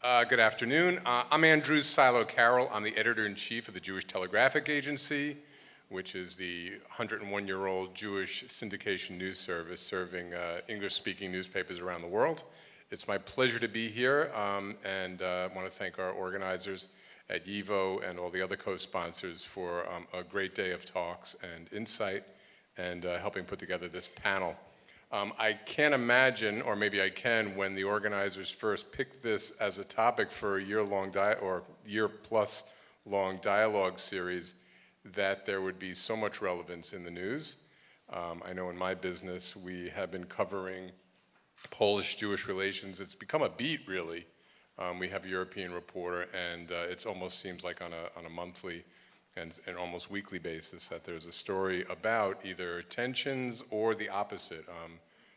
Good afternoon. I'm Andrew Silow-Carroll. I'm the editor-in-chief of the Jewish Telegraphic Agency, which is the 101-year-old Jewish syndication news service serving English-speaking newspapers around the world. It's my pleasure to be here, and I want to thank our organizers at YIVO and all the other co-sponsors for a great day of talks and insight and helping put together this panel. I can't imagine, or maybe I can, when the organizers first picked this as a topic for a year-long or year-plus long dialogue series, that there would be so much relevance in the news. I know in my business we have been covering Polish-Jewish relations. It's become a beat, really. We have a European reporter, and it almost seems like on a monthly and almost weekly basis that there's a story about either tensions or the opposite,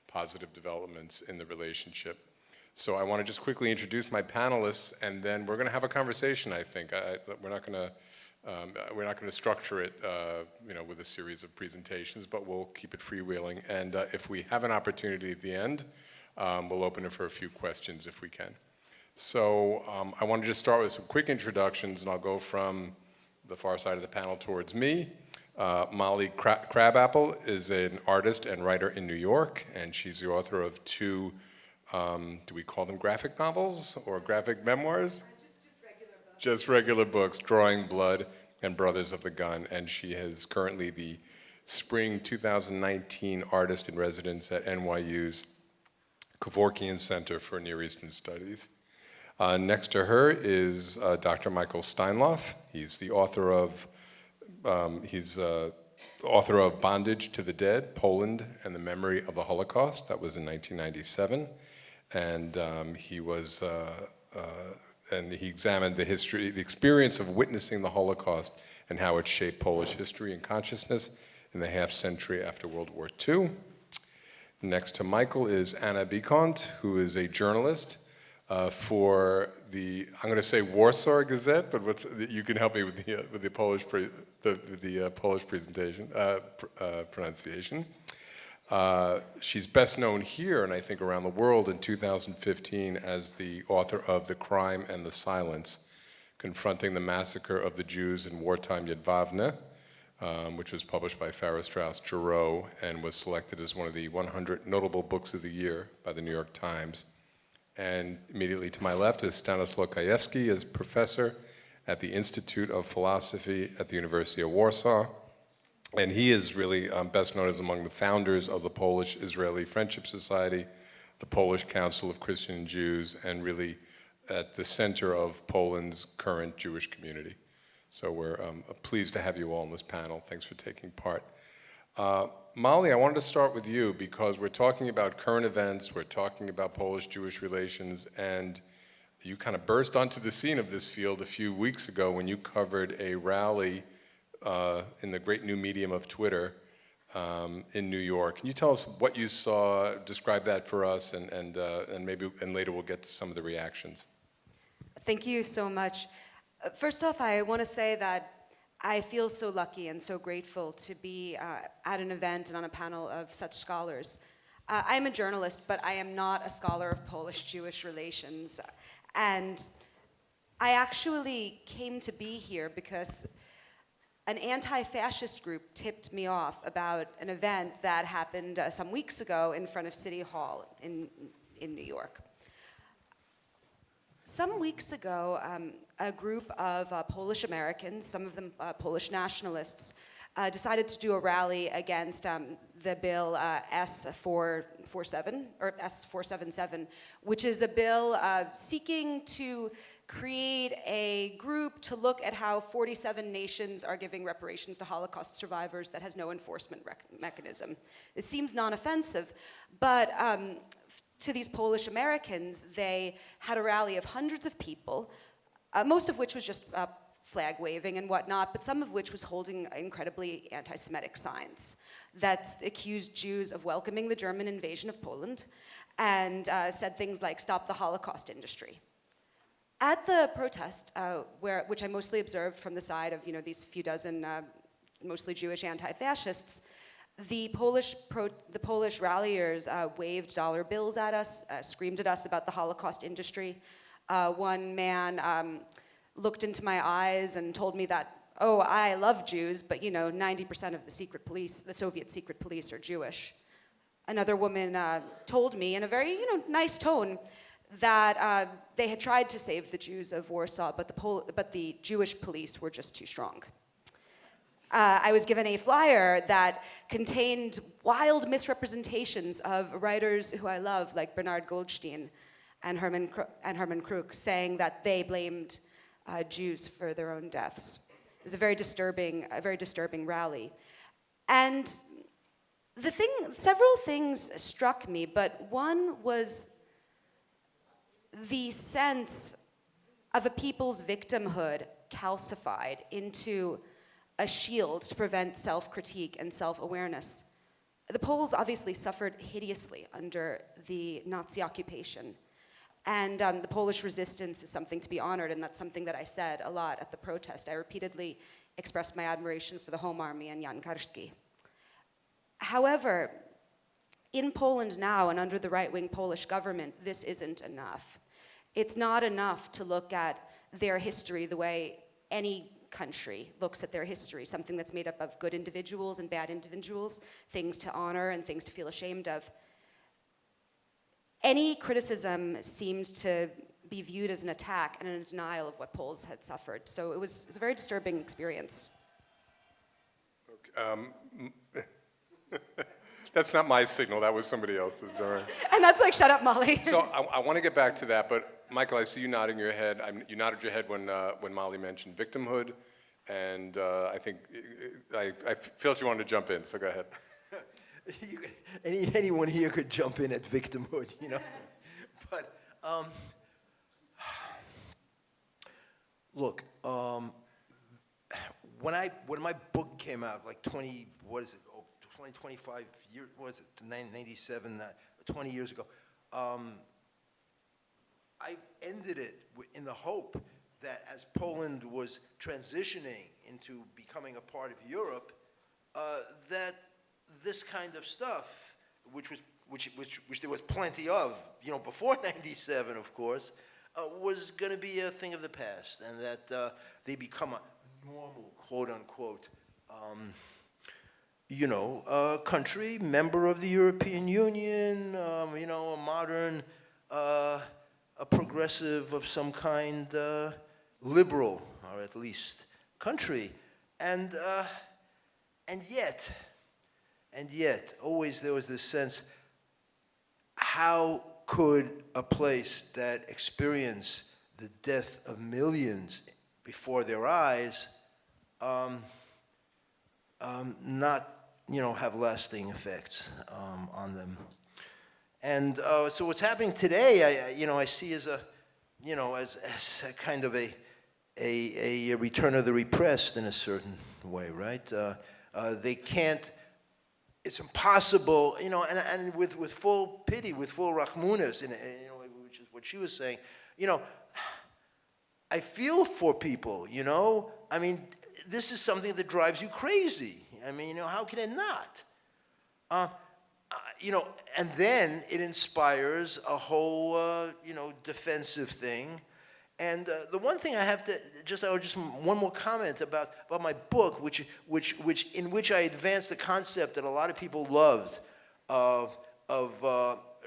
positive developments in the relationship. So I want to just quickly introduce my panelists, and then we're going to have a conversation. I think we're not going to structure it, with a series of presentations, but we'll keep it freewheeling. And if we have an opportunity at the end, we'll open it for a few questions if we can. So I want to just start with some quick introductions, and I'll go from the far side of the panel towards me. Molly Crabapple is an artist and writer in New York, and she's the author of two, do we call them graphic novels or graphic memoirs? Just regular books, Drawing Blood and Brothers of the Gun, and she is currently the Spring 2019 Artist in Residence at NYU's Kevorkian Center for Near Eastern Studies. Next to her is Dr. Michael Steinlauf. He's the author of Bondage to the Dead, Poland and the Memory of the Holocaust. That was in 1997, and he examined the experience of witnessing the Holocaust and how it shaped Polish history and consciousness in the half-century after World War II. Next to Michael is Anna Bikont, who is a journalist for the, I'm going to say Warsaw Gazette, but you can help me with the Polish Polish pronunciation. She's best known here, and I think around the world, in 2015 as the author of *The Crime and the Silence: Confronting the Massacre of the Jews in Wartime Yadvavne*, which was published by Farrar Straus Giroux and was selected as one of the 100 notable books of the year by the New York Times. And immediately to my left is Stanisław Krajewski, is professor at the Institute of Philosophy at the University of Warsaw. And he is really best known as among the founders of the Polish-Israeli Friendship Society, the Polish Council of Christian Jews, and really at the center of Poland's current Jewish community. So we're pleased to have you all on this panel. Thanks for taking part. Molly, I wanted to start with you because we're talking about current events, we're talking about Polish-Jewish relations, and you kind of burst onto the scene of this field a few weeks ago when you covered a rally in the great new medium of Twitter in New York. Can you tell us what you saw, describe that for us, and later we'll get to some of the reactions. Thank you so much. First off, I want to say that I feel so lucky and so grateful to be at an event and on a panel of such scholars. I'm a journalist, but I am not a scholar of Polish-Jewish relations. And I actually came to be here because an anti-fascist group tipped me off about an event that happened some weeks ago in front of City Hall in New York. Some weeks ago, a group of Polish Americans, some of them Polish nationalists, decided to do a rally against the bill S477, which is a bill seeking to create a group to look at how 47 nations are giving reparations to Holocaust survivors that has no enforcement mechanism. It seems non-offensive, but to these Polish Americans, they had a rally of hundreds of people, most of which was just flag waving and whatnot, but some of which was holding incredibly anti-Semitic signs that accused Jews of welcoming the German invasion of Poland and said things like, "Stop the Holocaust industry." At the protest, which I mostly observed from the side of these few dozen mostly Jewish anti-fascists, the Polish ralliers waved dollar bills at us, screamed at us about the Holocaust industry. One man looked into my eyes and told me that, oh, I love Jews, but 90% of the secret police, the Soviet secret police, are Jewish. Another woman told me in a very nice tone that they had tried to save the Jews of Warsaw, but the Jewish police were just too strong. I was given a flyer that contained wild misrepresentations of writers who I love, like Bernard Goldstein and Herman Kruk, saying that they blamed Jews for their own deaths. It was a very disturbing rally. And several things struck me, but one was the sense of a people's victimhood calcified into a shield to prevent self-critique and self-awareness. The Poles obviously suffered hideously under the Nazi occupation. And the Polish resistance is something to be honored, and that's something that I said a lot at the protest. I repeatedly expressed my admiration for the Home Army and Jan Karski. However, in Poland now and under the right-wing Polish government, this isn't enough. It's not enough to look at their history the way any country looks at their history, something that's made up of good individuals and bad individuals, things to honor and things to feel ashamed of. Any criticism seemed to be viewed as an attack and a denial of what Poles had suffered. So it was a very disturbing experience. Okay, that's not my signal, that was somebody else's, all right. And that's like, shut up, Molly. So I want to get back to that, but Michael, I see you nodding your head. You nodded your head when Molly mentioned victimhood, and I think I felt you wanted to jump in, so go ahead. Anyone here could jump in at victimhood, But look, when my book came out, like 25 years, 97, 20 years ago, I ended it in the hope that as Poland was transitioning into becoming a part of Europe, that this kind of stuff, which there was plenty of, before 97, of course, was going to be a thing of the past, and that they become a normal, quote unquote, country, member of the European Union, a modern, a progressive of some kind, liberal, or at least country, and yet, always there was this sense, how could a place that experienced the death of millions before their eyes not, have lasting effects on them? And so what's happening today, I see as a kind of a return of the repressed in a certain way, right? They can't. It's impossible, and with full pity, with full rachmunas, which is what she was saying. I feel for people. I mean, this is something that drives you crazy. I mean, how can it not? And then it inspires a whole, defensive thing. And the one thing I have to just one more comment about my book, in which I advanced the concept that a lot of people loved of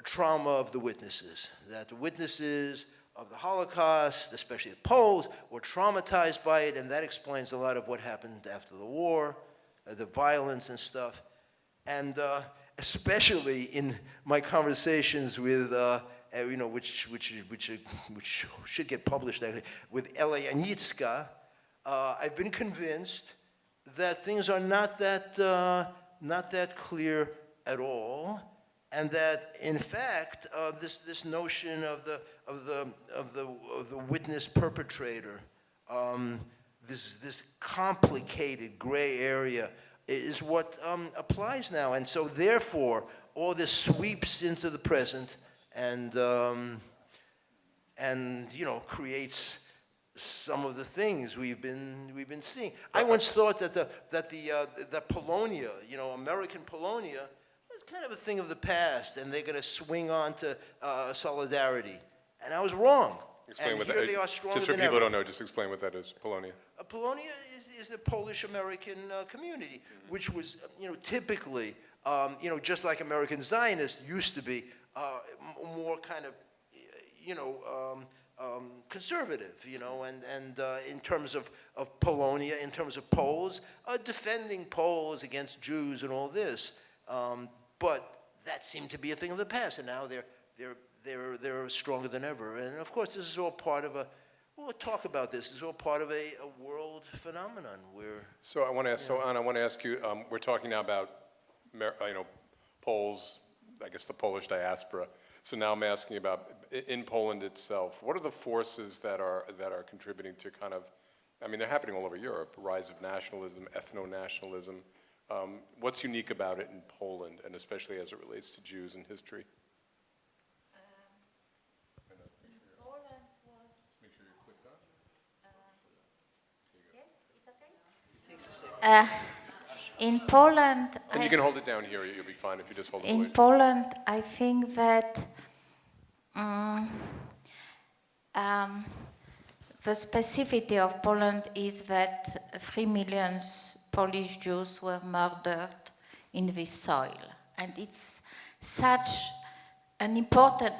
trauma of the witnesses, that the witnesses of the Holocaust, especially the Poles, were traumatized by it, and that explains a lot of what happened after the war, the violence and stuff, and especially in my conversations with. Which should get published actually, with Ella Janicka, I've been convinced that things are not that clear at all, and that in fact this notion of the witness perpetrator, this complicated gray area, is what applies now, and so therefore all this sweeps into the present. And creates some of the things we've been seeing. I once thought that Polonia, American Polonia, was kind of a thing of the past, and they're going to swing on to solidarity. And I was wrong. Explain and what here that they are stronger just for than people who ever. don't know, just explain what that is, Polonia. Polonia is the Polish-American community, which was, typically, just like American Zionists used to be, more kind of, conservative, and in terms of Polonia, in terms of Poles, defending Poles against Jews and all this. But that seemed to be a thing of the past, and now they're stronger than ever. And of course, this is all part of we'll talk about this. It's all part of a world phenomenon where. So I want to ask, Anna, I want to ask you, we're talking now about, Poles, I guess the Polish diaspora. So now I'm asking about, in Poland itself, what are the forces that are contributing to kind of, they're happening all over Europe, rise of nationalism, ethno-nationalism. What's unique about it in Poland, and especially as it relates to Jews in history? In Poland, And you can hold it down here, you'll be fine if you just hold it. in Poland, I think that the specificity of Poland is that 3 million Polish Jews were murdered in this soil, and it's such an important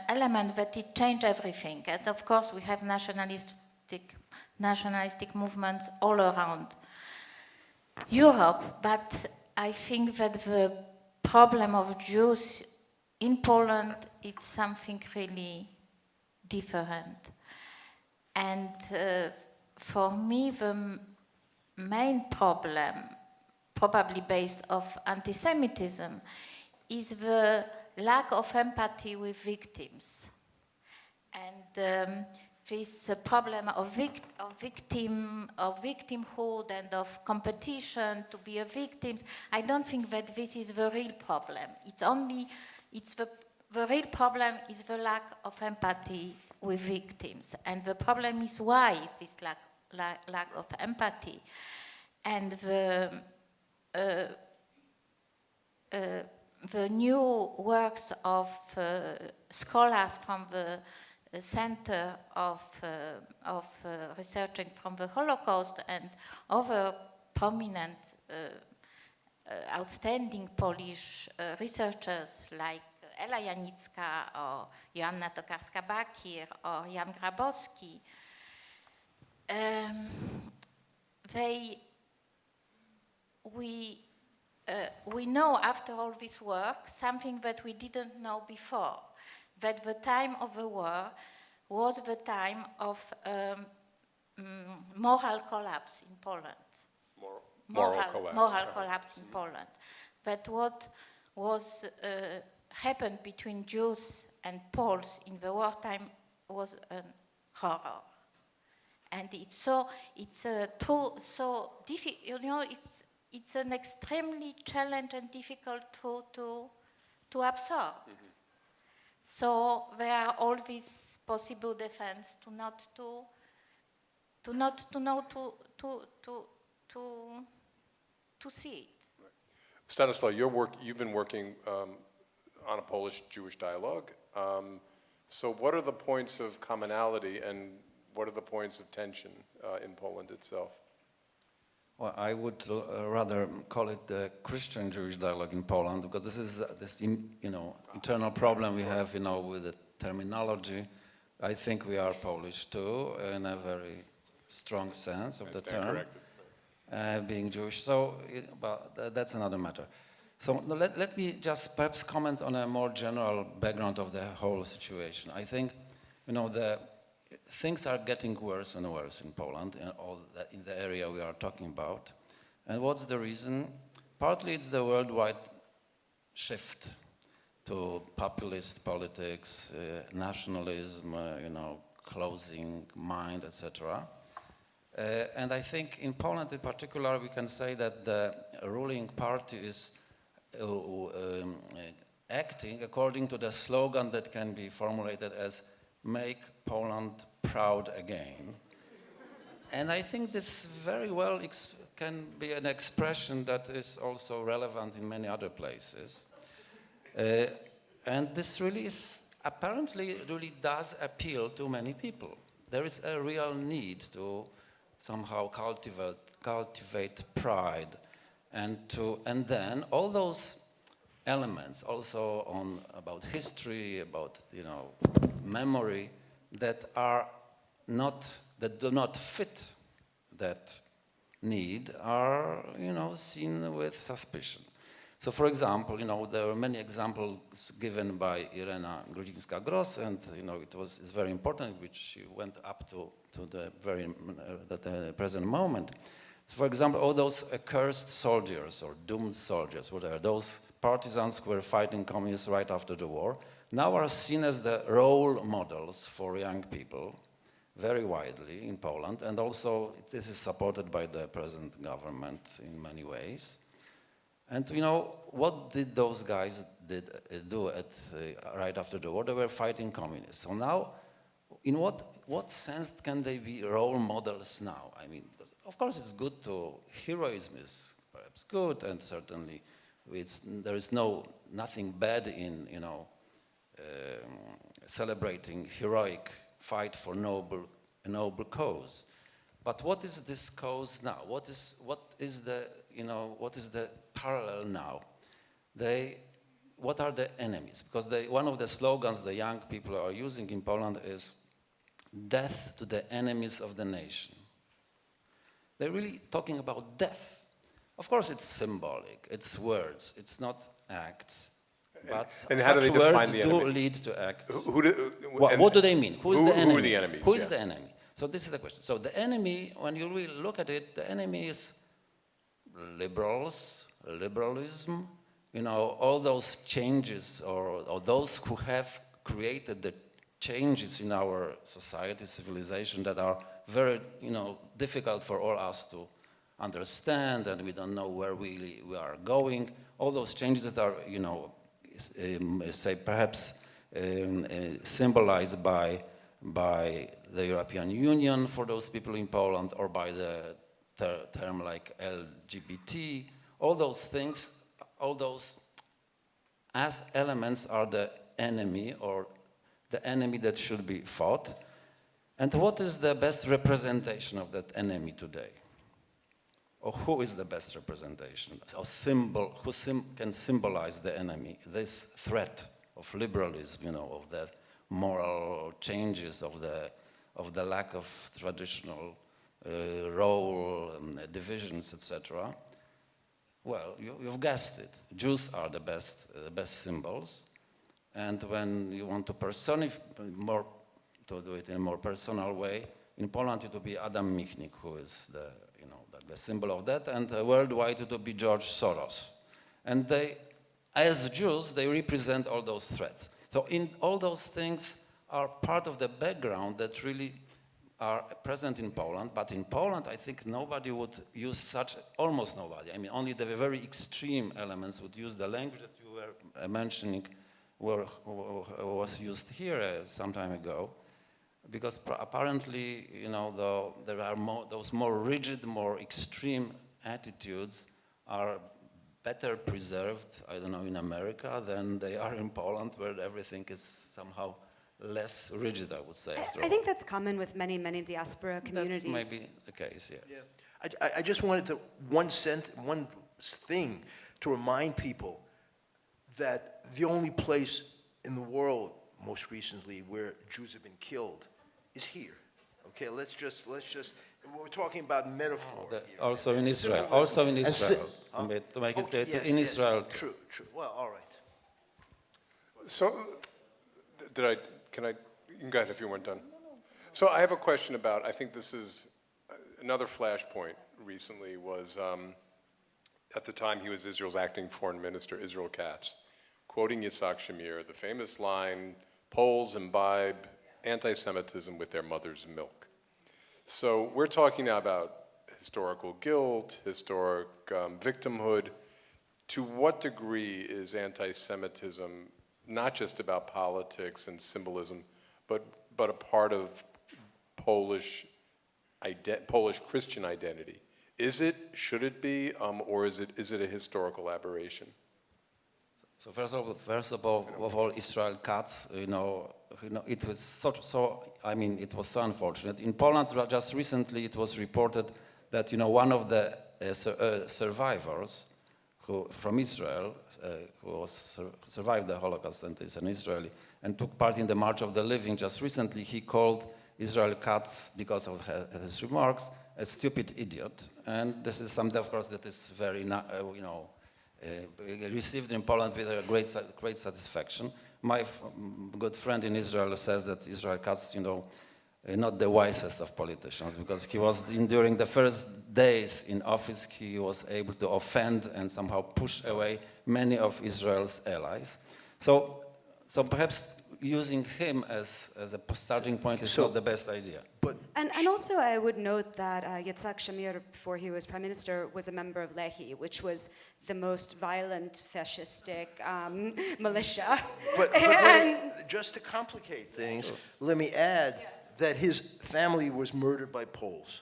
element that it changed everything. And of course, we have nationalistic movements all around Europe, but I think that the problem of Jews in Poland is something really different. And for me, the main problem, probably based on anti-Semitism, is the lack of empathy with victims. And this problem of victimhood and of competition to be a victim, I don't think that this is the real problem. The real problem is the lack of empathy with victims. And the problem is why this lack of empathy. And the new works of scholars from the Center of Researching from the Holocaust and other prominent, outstanding Polish researchers like Ela Janicka or Joanna Tokarska-Bakir or Jan Grabowski, we know after all this work something that we didn't know before, that the time of the war was the time of moral collapse in Poland. Moral collapse. Moral collapse in Poland. That what was happened between Jews and Poles in the wartime was a horror. And it's an extremely challenging and difficult to absorb. Mm-hmm. So there are all these possible defense to see it. Right. Stanislaw, you've been working on a Polish-Jewish dialogue. So what are the points of commonality and what are the points of tension in Poland itself? Well, I would rather call it the Christian-Jewish dialogue in Poland, because this is this internal problem we have, with the terminology. I think we are Polish too, in a very strong sense of the term, being Jewish. So, but that's another matter. So let me just perhaps comment on a more general background of the whole situation. I think, the things are getting worse and worse in Poland, in the area we are talking about. And what's the reason? Partly it's the worldwide shift to populist politics, nationalism, closing mind, etc. And I think in Poland in particular, we can say that the ruling party is acting according to the slogan that can be formulated as "Make Poland proud again." And I think this very well can be an expression that is also relevant in many other places. And this really is, apparently really does appeal to many people. There is a real need to somehow cultivate pride, and then all those elements also about history, about memory, that do not fit that need are seen with suspicion. So, for example, there are many examples given by Irena Grudzińska-Gross, and it's very important, which she went up to the the present moment. So, for example, all those accursed soldiers or doomed soldiers, whatever, those partisans who were fighting communists right after the war, now are seen as the role models for young people, very widely in Poland, and also this is supported by the present government in many ways. And what did those guys do right after the war? They were fighting communists. So now, in what sense can they be role models now? I mean, of course, it's good heroism is perhaps good, and certainly there is nothing bad in celebrating heroic fight for a noble cause. But what is this cause now? What is the parallel now? What are the enemies? Because one of the slogans the young people are using in Poland is "Death to the enemies of the nation." They're really talking about death. Of course, it's symbolic. It's words. It's not acts. But and how do they such define words the do enemy? lead to acts. What do they mean? Who is the enemy? Who are the enemies? Who is Yeah. the enemy? So this is the question. So the enemy, when you really look at it, the enemy is liberalism, all those changes or those who have created the changes in our society, civilization that are very, difficult for all us to understand, and we don't know where we are going. All those changes that are, say perhaps symbolized by the European Union for those people in Poland, or by the term like LGBT, all those things, all those as elements are the enemy, or the enemy that should be fought. And what is the best representation of that enemy today? Or who is the best representation, or symbol, can symbolize the enemy, this threat of liberalism, of the moral changes, of the lack of traditional role divisions, etc. Well, you've guessed it. Jews are the best symbols, and when you want to to do it in a more personal way, in Poland it would be Adam Michnik, who is the symbol of that, and worldwide it would be George Soros. And they, as Jews, they represent all those threats. So all those things are part of the background that really are present in Poland, but in Poland I think nobody would use almost nobody. I mean, only the very extreme elements would use the language that you were mentioning was used here some time ago, because apparently, there are those more rigid, more extreme attitudes are better preserved, I don't know, in America than they are in Poland, where everything is somehow less rigid, I would say. I think that's common with many, many diaspora communities. That's maybe the case, yes. Yeah. I just wanted one thing to remind people that the only place in the world, most recently, where Jews have been killed is here. Okay, let's just we're talking about metaphor here. Also in Israel. To make it clear, in Israel. True. Well, all right. So, you can go ahead if you weren't done. So I have a question about, I think this is another flashpoint recently was, at the time he was Israel's acting foreign minister, Israel Katz, quoting Yitzhak Shamir, the famous line, Poles imbibe anti-Semitism with their mother's milk. So we're talking now about historical guilt, historic victimhood. To what degree is anti-Semitism not just about politics and symbolism, but a part of Polish Christian identity? Is it, should it be, or is it a historical aberration? So first of all, Israel cuts. It was it was so unfortunate. In Poland, just recently, it was reported that one of the survivors from Israel, who survived the Holocaust and is an Israeli, and took part in the March of the Living. Just recently, he called Israel cuts, because of his remarks, a stupid idiot. And this is something, of course, that is very, received in Poland with a great satisfaction. My good friend in Israel says that Israel cuts, not the wisest of politicians, because he was, during the first days in office, he was able to offend and somehow push away many of Israel's allies. So perhaps using him as a starting point is not the best idea. And also I would note that Yitzhak Shamir, before he was prime minister, was a member of Lehi, which was the most violent fascistic militia. But just to complicate things, let me add that his family was murdered by Poles.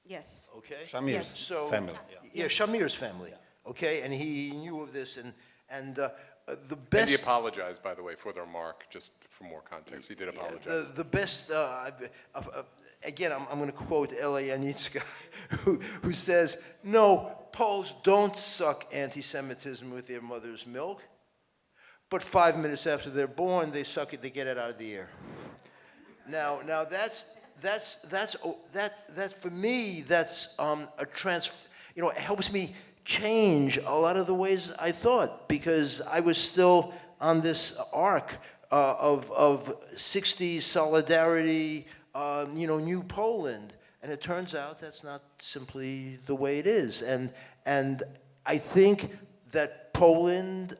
Yes. Okay? Shamir's family. Yeah, Shamir's family. Okay, and he knew of this, and the And best. he apologized, by the way, for the remark, just for more context. He did apologize. The best. Again, I'm going to quote Ella Yanitska, who says, "No, Poles don't suck anti-Semitism with their mother's milk, but 5 minutes after they're born, they suck it. They get it out of the air." Now that's for me. That's it helps me change a lot of the ways I thought, because I was still on this arc of 60s solidarity, New Poland, and it turns out that's not simply the way it is. And I think that Poland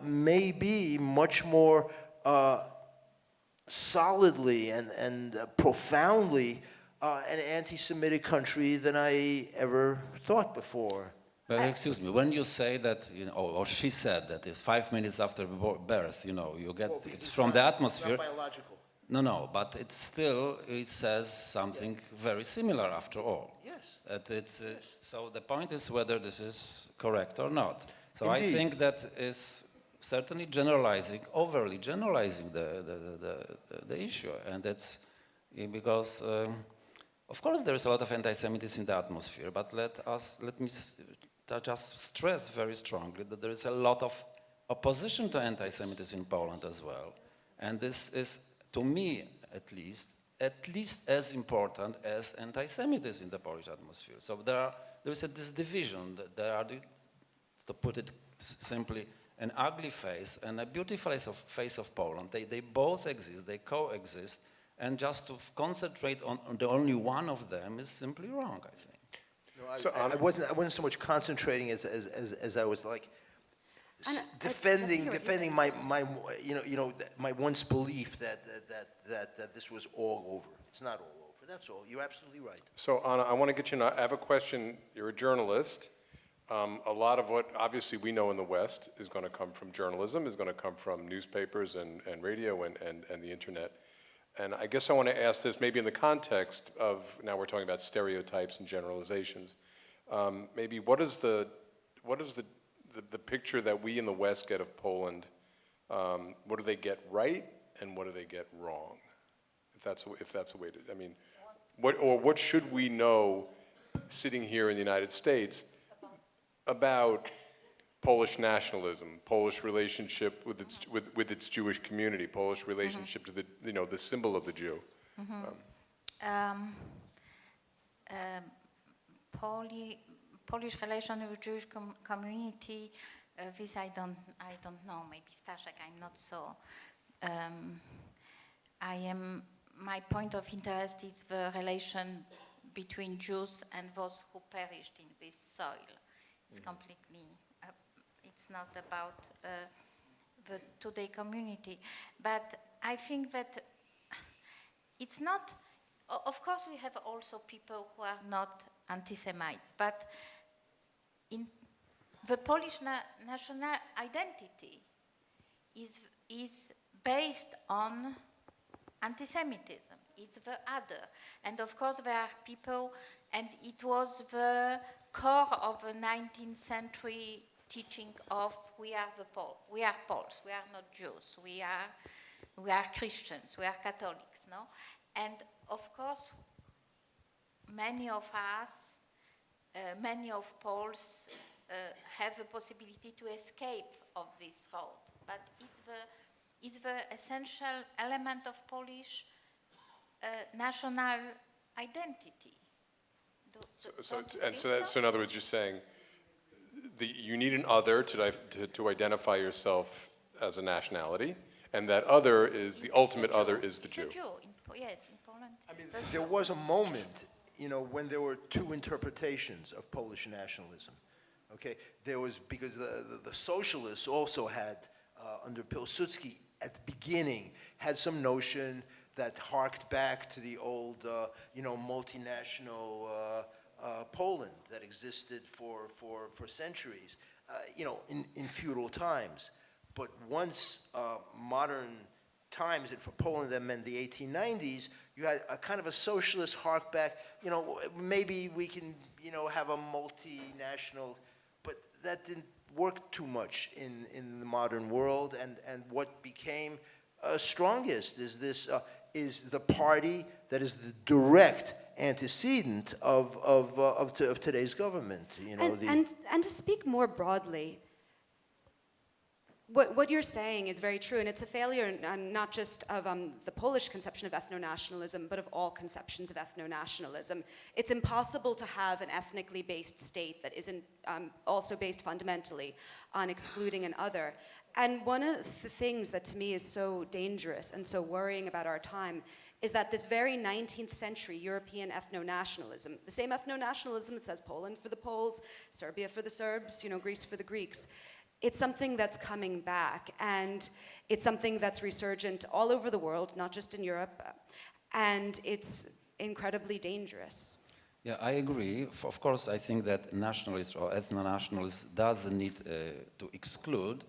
may be much more solidly and profoundly an anti-Semitic country than I ever thought before. But excuse me, when you say that, or she said that it's 5 minutes after birth, you get, it's from the atmosphere. Not biological. No, but it says something very similar after all. Yes. So the point is whether this is correct or not. So Indeed. I think that is certainly overly generalizing the issue. And that's because, of course, there is a lot of anti-Semitism in the atmosphere, but let me just stress very strongly that there is a lot of opposition to anti-Semitism in Poland as well. And this is, to me at least as important as anti-Semitism in the Polish atmosphere. So there is this division. There are, to put it simply, an ugly face and a beautiful face of Poland. They both exist, they coexist, and just to concentrate on the only one of them is simply wrong, I think. No, I wasn't so much concentrating as I was like defending my once belief that this was all over. It's not all over. That's all. You're absolutely right. So, Anna, I want to get you. I have a question. You're a journalist. A lot of what obviously we know in the West is going to come from journalism, is going to come from newspapers and radio and the internet. And I guess I want to ask this maybe in the context of, now we're talking about stereotypes and generalizations. Maybe what is the picture that we in the West get of Poland? What do they get right and what do they get wrong? If that's a way to, I mean, what should we know sitting here in the United States about Polish nationalism, Polish relationship with its Jewish community, Polish relationship to the symbol of the Jew? Polish relation with Jewish community. This I don't know. Maybe Staszek, I'm not so. My point of interest is the relation between Jews and those who perished in this soil. It's completely. It's not about the today community, but I think that it's not. Of course, we have also people who are not anti-Semites, but in the Polish national identity is based on anti-Semitism. It's the other, and of course there are people, and it was the core of the 19th century teaching of we are Poles, we are not Jews, we are Christians, we are Catholics, no? And of course, many of us, many of Poles have a possibility to escape of this road, but it's the essential element of Polish national identity. So in other words, you're saying you need an other to identify yourself as a nationality, and that other is the ultimate other is the Jew. Yes, in Poland. I mean, there was a moment, you know, when there were two interpretations of Polish nationalism. Okay, there was, because the socialists also had, under Pilsudski at the beginning, had some notion that harked back to the old, you know, multinational Poland that existed for centuries, you know, in feudal times. But once modern times, and for Poland that meant the 1890s, you had a kind of a socialist hark back, you know, maybe we can, you know, have a multinational, but that didn't work too much in the modern world, and what became strongest is this, is the party that is the direct antecedent of today's government, you know. And to speak more broadly, what you're saying is very true, and it's a failure not just of the Polish conception of ethno-nationalism, but of all conceptions of ethno-nationalism. It's impossible to have an ethnically based state that isn't also based fundamentally on excluding an other. And one of the things that to me is so dangerous and so worrying about our time is that this very 19th century European ethno-nationalism, the same ethno-nationalism that says Poland for the Poles, Serbia for the Serbs, you know, Greece for the Greeks, it's something that's coming back, and it's something that's resurgent all over the world, not just in Europe, and it's incredibly dangerous. Yeah, I agree. Of course, I think that nationalists or ethno-nationalists does need to exclude.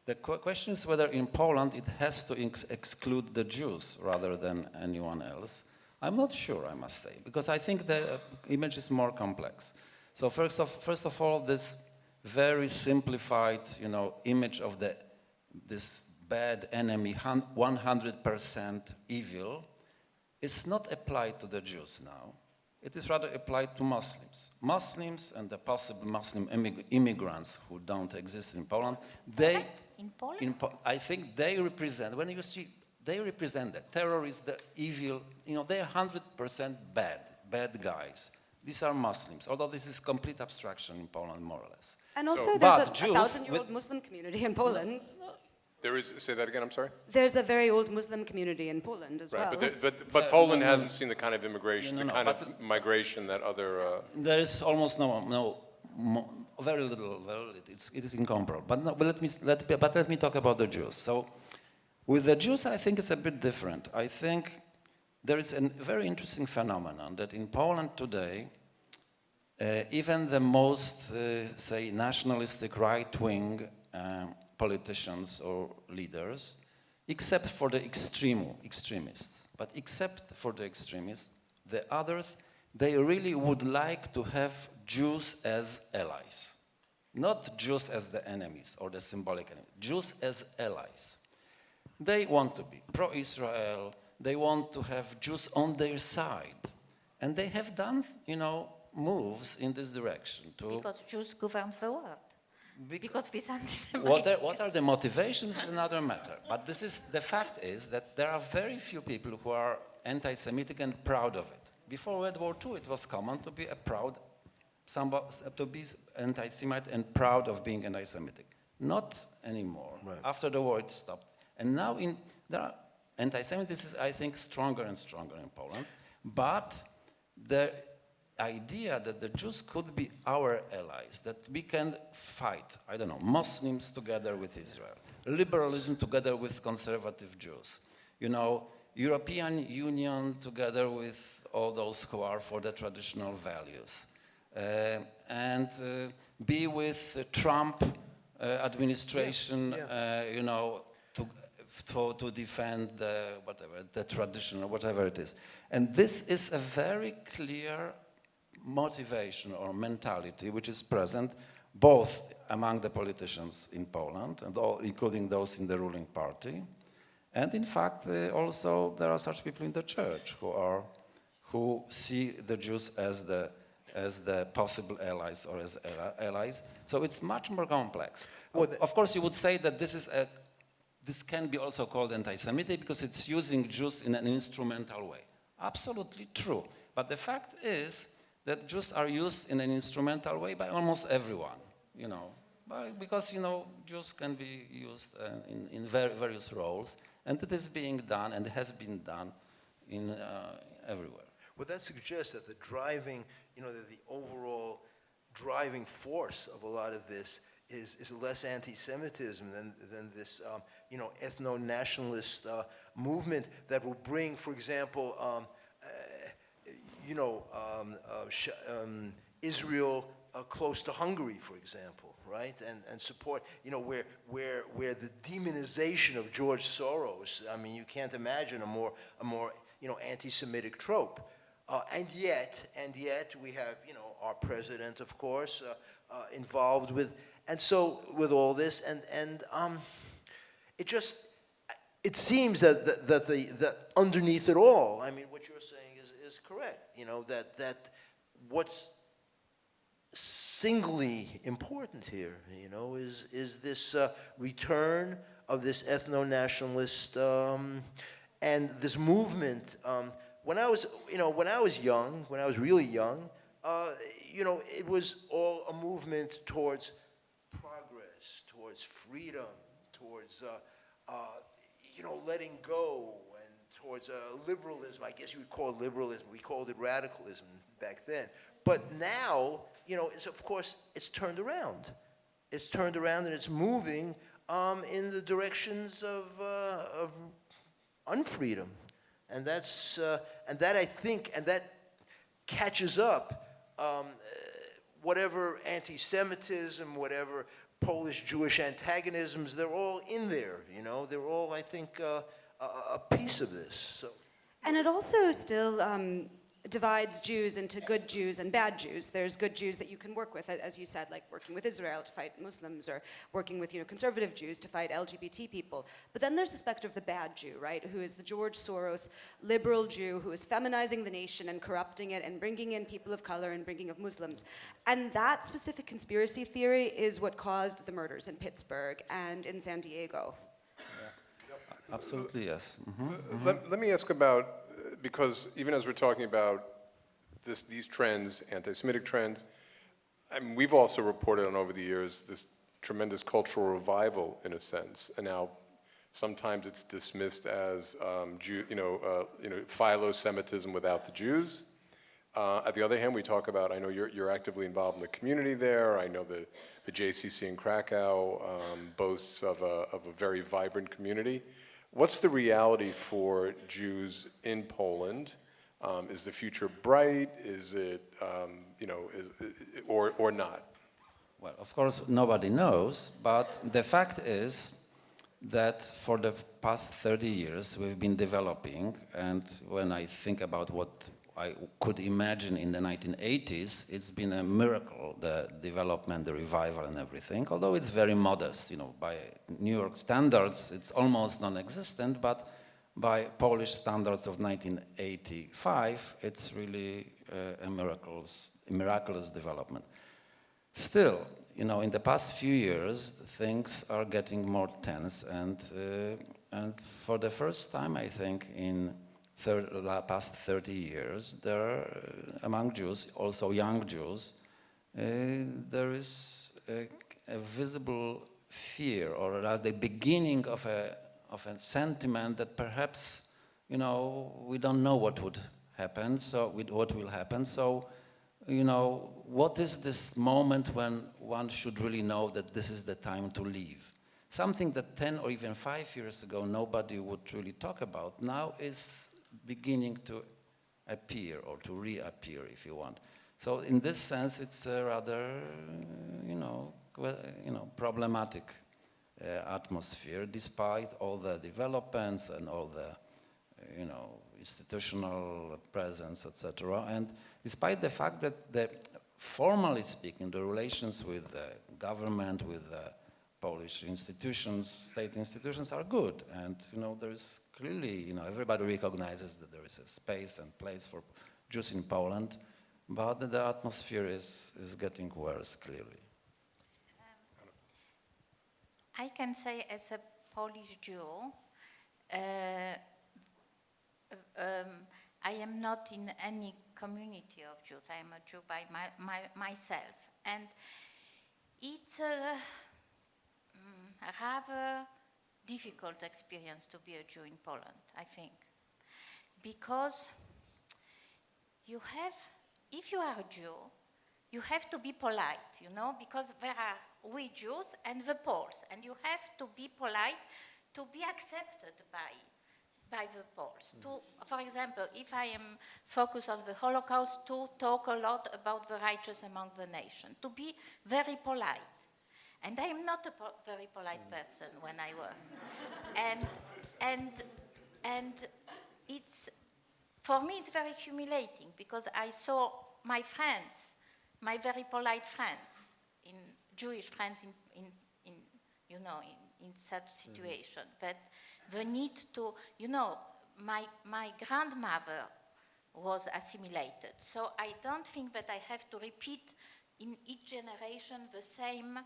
The question is whether in Poland it has to exclude the Jews rather than anyone else. I'm not sure, I must say, because I think the image is more complex. So first of all, this very simplified, you know, image of this bad enemy, 100% evil, is not applied to the Jews now. It is rather applied to Muslims. Muslims and the possible Muslim immigrants who don't exist in Poland, they... In Poland? I think they represent, when you see, they represent that. Terrorists, the evil, you know, they are 100% bad guys. These are Muslims, although this is complete abstraction in Poland, more or less. And also So, there's a but Jews 1,000-year-old Muslim community in Poland. There is, say that again, I'm sorry? There's a very old Muslim community in Poland as well. Right, but Poland hasn't seen the kind of immigration, the kind of migration that other... There is almost very little. It is incomparable. But let me talk about the Jews. So, with the Jews, I think it's a bit different. I think there is a very interesting phenomenon that in Poland today, even the most, say, nationalistic right-wing politicians or leaders, except for the extremists, but except for the extremists, the others, they really would like to have Jews as allies. Not Jews as the enemies or the symbolic enemies, Jews as allies. They want to be pro-Israel, they want to have Jews on their side. And they have done, you know, moves in this direction. Because Jews govern the world. Because this anti-Semitism. What are the motivations is another matter. But the fact is that there are very few people who are anti-Semitic and proud of it. Before World War II, it was common to be to be anti-Semite and proud of being anti-Semitic. Not anymore. Right. After the war, it stopped. And now anti-Semitism is, I think, stronger and stronger in Poland. But the idea that the Jews could be our allies, that we can fight, I don't know, Muslims together with Israel, liberalism together with conservative Jews, you know, European Union together with all those who are for the traditional values, and be with the Trump administration, you know, to defend the tradition or whatever it is. And this is a very clear motivation or mentality which is present both among the politicians in Poland, and all, including those in the ruling party. And in fact, also there are such people in the church who see the Jews as the possible allies or as allies. So it's much more complex. Well, of course, you would say that this can be also called anti-Semitic because it's using Jews in an instrumental way. Absolutely true. But the fact is that Jews are used in an instrumental way by almost everyone, you know, because, you know, Jews can be used in various roles, and it is being done and has been done in everywhere. Well, that suggests that the driving, you know, the overall driving force of a lot of this is less anti-Semitism than this, you know, ethno-nationalist movement that will bring, for example, you know, Israel close to Hungary, for example, right? And support, you know, where the demonization of George Soros, I mean, you can't imagine a more you know, anti-Semitic trope. And yet we have, you know, our president, of course, involved with, and so with all this, and it seems that underneath it all, I mean, what you're saying is correct. You know, that what's singly important here, you know, is this return of this ethno-nationalist and this movement. When I was really young, you know, it was all a movement towards progress, towards freedom, towards, you know, letting go, and towards liberalism. I guess you would call it liberalism. We called it radicalism back then. But now, you know, of course, it's turned around. It's turned around and it's moving in the directions of unfreedom. And that's and that, I think, and that catches up whatever anti-Semitism, whatever Polish-Jewish antagonisms, they're all in there, you know. They're all, I think, a piece of this. So. And it also still divides Jews into good Jews and bad Jews. There's good Jews that you can work with, as you said, like working with Israel to fight Muslims, or working with, you know, conservative Jews to fight LGBT people. But then there's the specter of the bad Jew, right, who is the George Soros liberal Jew who is feminizing the nation and corrupting it and bringing in people of color and bringing of Muslims. And that specific conspiracy theory is what caused the murders in Pittsburgh and in San Diego. Yeah. Absolutely, yes. Mm-hmm. Let me ask about, because even as we're talking about these trends, anti-Semitic trends, I mean, we've also reported on over the years this tremendous cultural revival, in a sense, and now sometimes it's dismissed as philo-Semitism without the Jews. At the other hand, we talk about, I know you're actively involved in the community there. I know the JCC in Krakow boasts of a very vibrant community. What's the reality for Jews in Poland? Is the future bright? Is it, or not? Well, of course, nobody knows, but the fact is that for the past 30 years we've been developing, and when I think about what I could imagine in the 1980s, it's been a miracle, the development, the revival and everything, although it's very modest, you know, by New York standards, it's almost non-existent, but by Polish standards of 1985, it's really a miraculous development. Still, you know, in the past few years, things are getting more tense, and for the first time, I think, in past 30 years, there, among Jews, also young Jews, there is a visible fear, or rather the beginning of a sentiment that perhaps, you know, we don't know what would happen, what will happen. So, you know, what is this moment when one should really know that this is the time to leave? Something that 10 or even 5 years ago nobody would really talk about now is beginning to appear, or to reappear, if you want. So in this sense, it's a rather, problematic atmosphere, despite all the developments and all the, institutional presence, etc. And despite the fact that the formally speaking, the relations with the government, with the Polish institutions, state institutions are good. And, there is clearly, everybody recognizes that there is a space and place for Jews in Poland, but the atmosphere is getting worse, clearly. I can say as a Polish Jew, I am not in any community of Jews. I am a Jew by myself. And it's a rather difficult experience to be a Jew in Poland, I think. Because if you are a Jew, you have to be polite, because there are we Jews and the Poles, and you have to be polite to be accepted by the Poles. For example, if I am focused on the Holocaust, to talk a lot about the righteous among the nation, to be very polite. And I am not a very polite person when I work. and it's, for me, it's very humiliating because I saw my friends, my very polite friends, Jewish friends in such situation, that the need to, my grandmother was assimilated. So I don't think that I have to repeat in each generation the same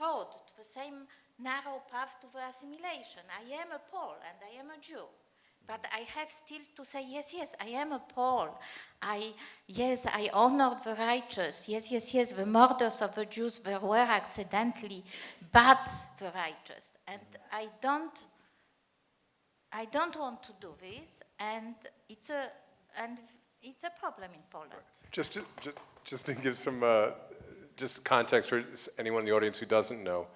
road, the same narrow path to the assimilation. I am a Pole and I am a Jew. But I have still to say, yes, I am a Pole. I honored the righteous. Yes, the murders of the Jews were accidentally, but the righteous. And I don't want to do this, and it's a problem in Poland. Just to give some just context for anyone in the audience who doesn't know,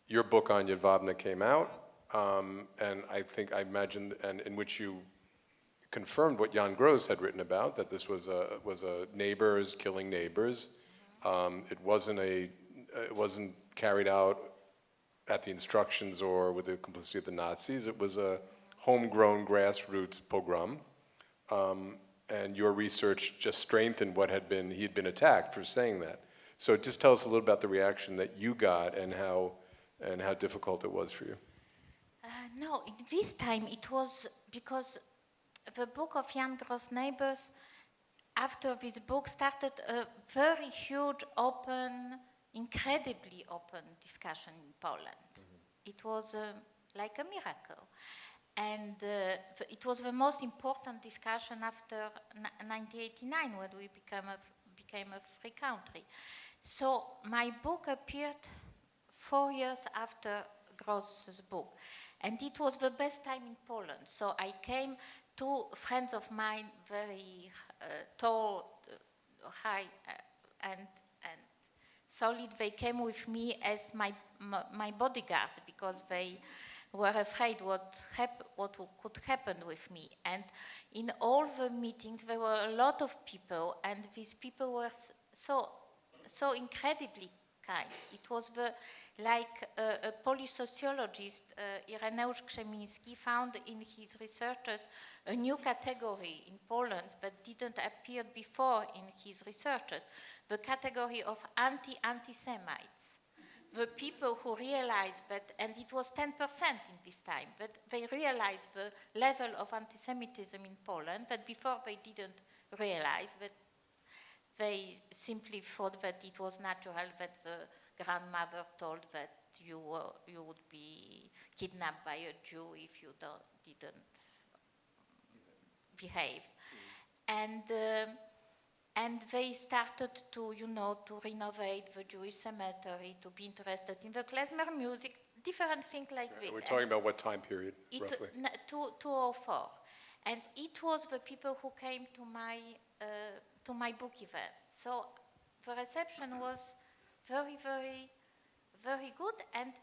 your book on Yevamna came out. And I imagine, and in which you confirmed what Jan Gross had written about, that this was a neighbors killing neighbors. It wasn't carried out at the instructions or with the complicity of the Nazis. It was a homegrown grassroots pogrom. And your research just strengthened what he had been attacked for saying that. So just tell us a little about the reaction that you got and how difficult it was for you. No, in this time it was because the book of Jan Gross' Neighbors, after this book started a very huge, incredibly open discussion in Poland. It was like a miracle. And it was the most important discussion after 1989 when we became a free country. So my book appeared 4 years after Gross's book. And it was the best time in Poland. So I came, two friends of mine, very tall, high, and solid. They came with me as my bodyguards because they were afraid what could happen with me. And in all the meetings, there were a lot of people, and these people were so incredibly kind. It was like a Polish sociologist, Ireneusz Krzemiński, found in his researches a new category in Poland that didn't appear before in his researches, the category of anti-Semites. The people who realized that, and it was 10% in this time, that they realized the level of anti-Semitism in Poland, that before they didn't realize, that they simply thought that it was natural that the grandmother told that you would be kidnapped by a Jew if you didn't behave. And they started to renovate the Jewish cemetery, to be interested in the klezmer music, different things like this. We're talking about what time period, roughly? 2004. And it was the people who came to my book event. So the reception was very, very, very good, and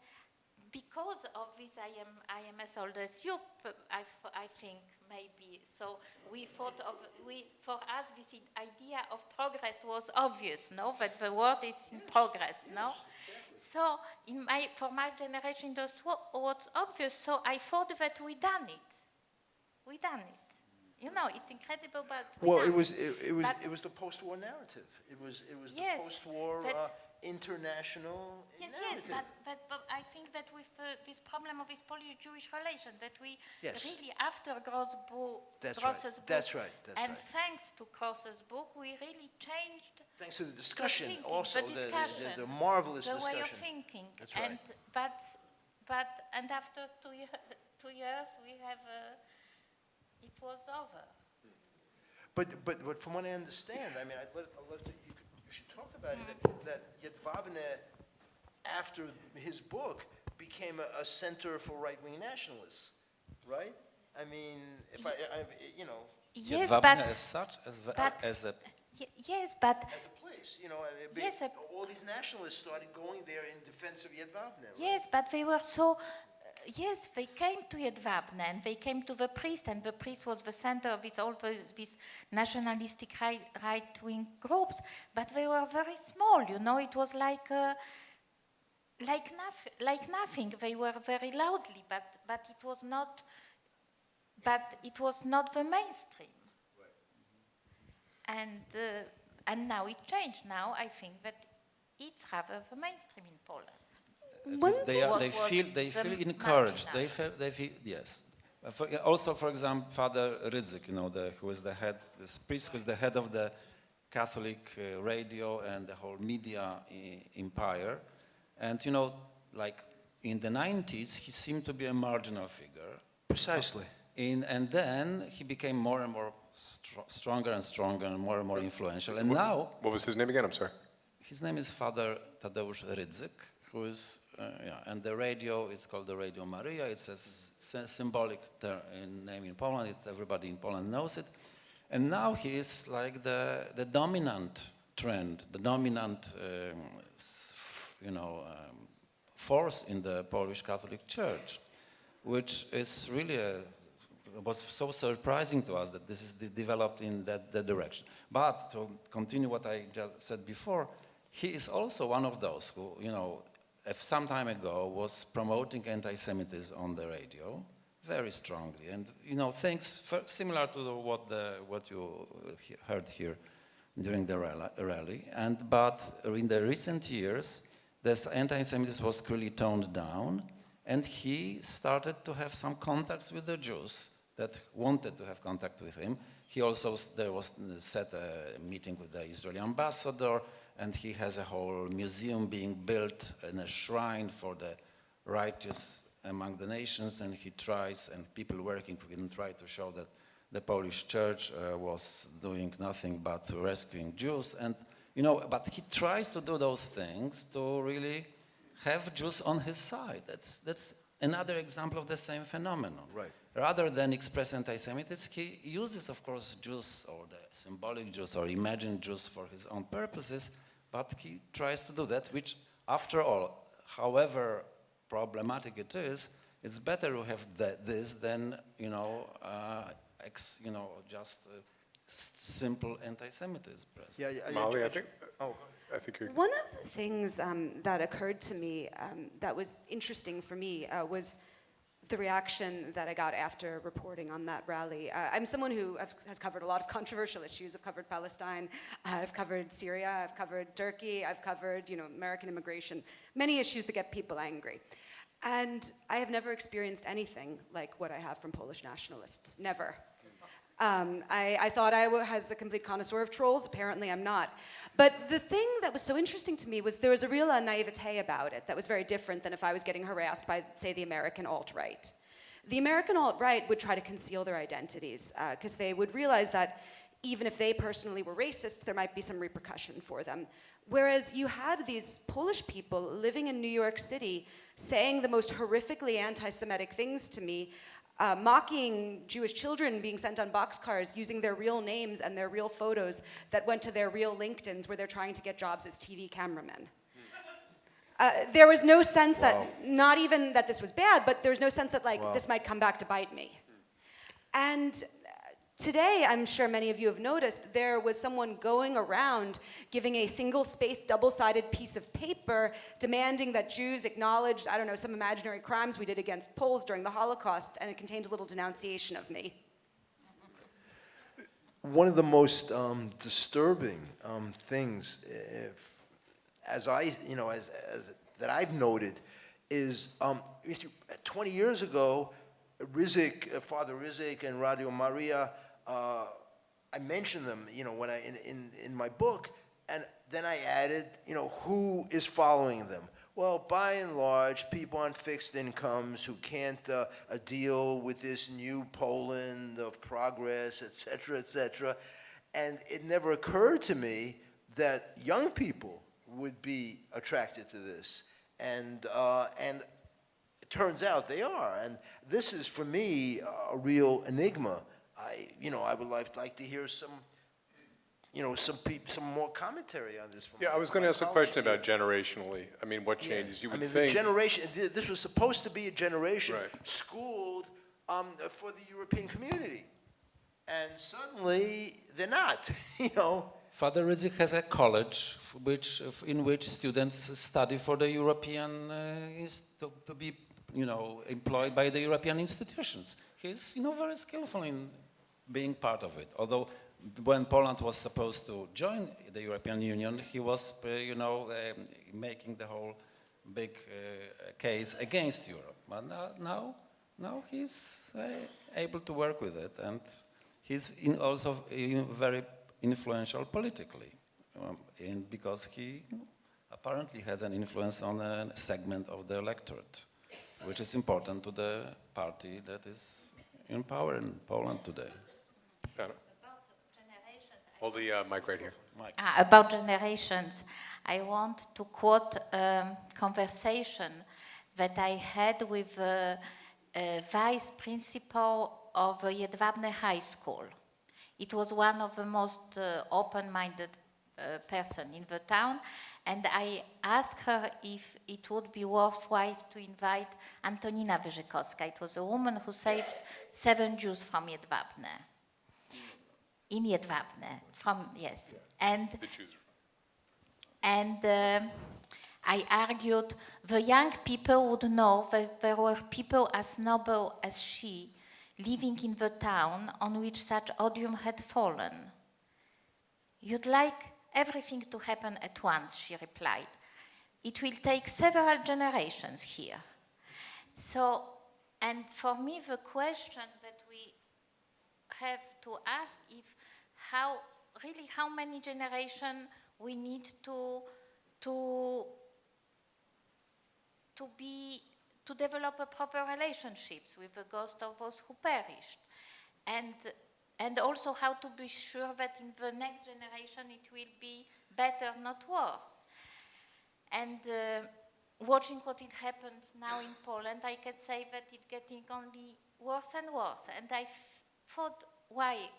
because of this, I am as old as you. I think maybe. So for us, this idea of progress was obvious, no? That the world is in progress, no? So for my generation, that was obvious. So I thought that we done it. You know, it's incredible, but Well, now- it but- was the post-war narrative. It was Yes, the post-war but- international Yes, narrative. but I think that with this problem of this Polish-Jewish relation, that we Yes. really, after Gross's book, That's right. That's right. That's and right. thanks to Gross's book, we really changed Thanks to the discussion, thinking, also the discussion, the marvelous the way of discussion. thinking. That's right. And after 2 years, we have it was over. But from what I understand, I mean, I'd love to, you should talk about it, that YIVO, after his book, became a center for right-wing nationalists, right? I mean, you know, Yes, Jedwabne but as such, but- as a yes, but as a place, you know, Yes, all these nationalists started going there in defense of YIVO. yes, but they were so. Yes, they came to Jedwabne and they came to the priest, and the priest was the center of these nationalistic right-wing groups. But they were very small, you know. It was like nothing. They were very loudly, but it was not. But it was not the mainstream. And now it changed. Now I think that it's rather the mainstream in Poland. they What feel was the encouraged. marginal? They feel yes. Also, for example, Father Rydzyk, you know, who is the head, this priest who is the head of the Catholic radio and the whole media empire, and you know, like in the 90s, he seemed to be a marginal figure. Precisely. And then he became more and more stronger and stronger and more influential. And now What was his name again? I'm sorry. his name is Father Tadeusz Rydzyk, who is, and the radio is called the Radio Maria. It's a symbolic name in Poland. Everybody in Poland knows it. And now he is like the dominant trend, the dominant, force in the Polish Catholic Church, which is really was so surprising to us that this is developed in that direction. But to continue what I just said before, he is also one of those who, you know, some time ago was promoting anti-Semitism on the radio very strongly, and you know, things similar to what you heard here during the rally. But in the recent years, this anti-Semitism was clearly toned down, and he started to have some contacts with the Jews that wanted to have contact with him. He also set a meeting with the Israeli ambassador, and he has a whole museum being built and a shrine for the righteous among the nations, and he tries, and people working with him try to show that the Polish church was doing nothing but rescuing Jews. And you know, but he tries to do those things to really have Jews on his side. That's another example of the same phenomenon. Right. Rather than express anti-Semitism, he uses, of course, Jews or the symbolic Jews or imagined Jews for his own purposes, but he tries to do that, which, after all, however problematic it is, it's better to have this than, just simple anti-Semitism. Molly, I think. Oh. I think you're. One of the things that occurred to me that was interesting for me was the reaction that I got after reporting on that rally. I'm someone who has covered a lot of controversial issues. I've covered Palestine, I've covered Syria, I've covered Turkey, I've covered, American immigration, many issues that get people angry. And I have never experienced anything like what I have from Polish nationalists, never. I thought I was the complete connoisseur of trolls. Apparently I'm not. But the thing that was so interesting to me was there was a real naivete about it that was very different than if I was getting harassed by, say, the American alt-right. The American alt-right would try to conceal their identities because they would realize that even if they personally were racists, there might be some repercussion for them. Whereas you had these Polish people living in New York City saying the most horrifically anti-Semitic things to me, mocking Jewish children being sent on boxcars using their real names and their real photos that went to their real LinkedIns where they're trying to get jobs as TV cameramen. There was no sense that, not even that this was bad, but there was no sense that this might come back to bite me. And today, I'm sure many of you have noticed, there was someone going around giving a single-spaced, double-sided piece of paper demanding that Jews acknowledge, some imaginary crimes we did against Poles during the Holocaust, and it contained a little denunciation of me. one of the most disturbing things, as that I've noted, is 20 years ago, Father Rizik and Radio Maria, I mentioned them, when in my book, and then I added, who is following them. Well, by and large, people on fixed incomes who can't deal with this new Poland of progress, et cetera, and it never occurred to me that young people would be attracted to this, and it turns out they are, and this is for me a real enigma. I would like to hear some more commentary on this. Yeah, I was going to ask a question about generationally. I mean, what changes you would think? The generation. This was supposed to be a generation Right. schooled for the European community, and suddenly they're not. Father Rizik has a college in which students study for the European, to be, employed by the European institutions. He's, very skillful in being part of it. Although when Poland was supposed to join the European Union, he was, making the whole big case against Europe. But now he's able to work with it, and he's also very influential politically, because he apparently has an influence on a segment of the electorate, which is important to the party that is in power in Poland today. Donna? Hold the mic right here. About generations, I want to quote a conversation that I had with a vice principal of Jedwabne High School. It was one of the most open-minded person in the town, and I asked her if it would be worthwhile to invite Antonina Wyrzykowska. It was a woman who saved 7 Jews from Jedwabne. In Jedwabne, yes. And I argued the young people would know that there were people as noble as she living in the town on which such odium had fallen. You'd like everything to happen at once, she replied. It will take several generations here. So, and for me, the question that we have to ask is how many generations we need to develop a proper relationships with the ghost of those who perished, and also how to be sure that in the next generation it will be better, not worse. And watching what it happened now in Poland, I can say that it's getting only worse and worse. And I thought, why?